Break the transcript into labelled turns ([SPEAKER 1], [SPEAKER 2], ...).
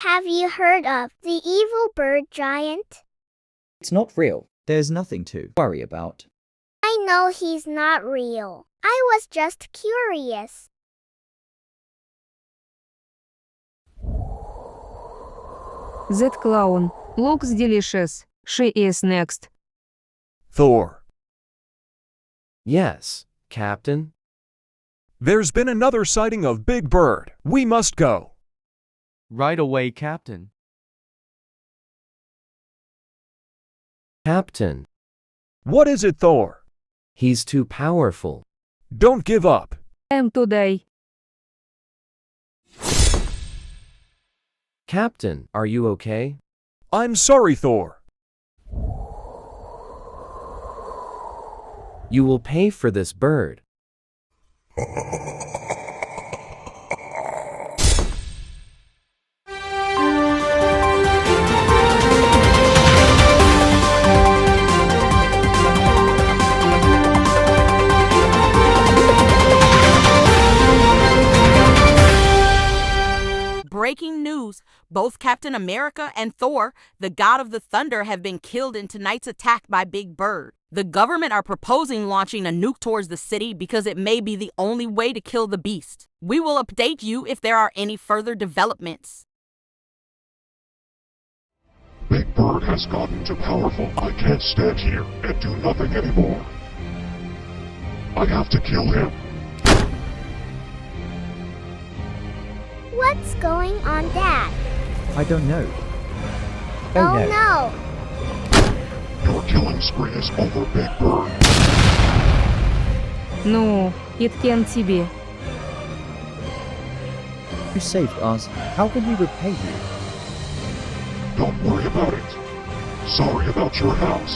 [SPEAKER 1] Have you heard of the evil bird giant?
[SPEAKER 2] It's not real. There's nothing to worry about.
[SPEAKER 1] I know he's not real. I was just curious.
[SPEAKER 3] That clown looks delicious. She is next.
[SPEAKER 4] Thor.
[SPEAKER 5] Yes, Captain.
[SPEAKER 4] There's been another sighting of Big Bird. We must go.
[SPEAKER 6] Right away, Captain.
[SPEAKER 5] Captain,
[SPEAKER 4] What is it, Thor?
[SPEAKER 5] he's too powerful.
[SPEAKER 4] Don't give up.
[SPEAKER 3] And today.
[SPEAKER 5] Captain, are you okay?
[SPEAKER 4] I'm sorry, Thor.
[SPEAKER 5] You will pay for this bird.
[SPEAKER 7] Breaking news. Both Captain America and Thor, the god of the thunder, have been killed in tonight's attack by Big Bird. The government are proposing launching a nuke towards the city because it may be the only way to kill the beast. We will update you if there are any further developments.
[SPEAKER 8] Big Bird has gotten too powerful. I can't stand here and do nothing anymore. I have to kill him.
[SPEAKER 1] What's going on, Dad?
[SPEAKER 2] I don't know.
[SPEAKER 1] Oh no!
[SPEAKER 8] Your killing spree is over, Big Bird.
[SPEAKER 3] Ну, it can тебе.
[SPEAKER 2] You saved us. How can we repay you?
[SPEAKER 8] Don't worry about it. Sorry about your house.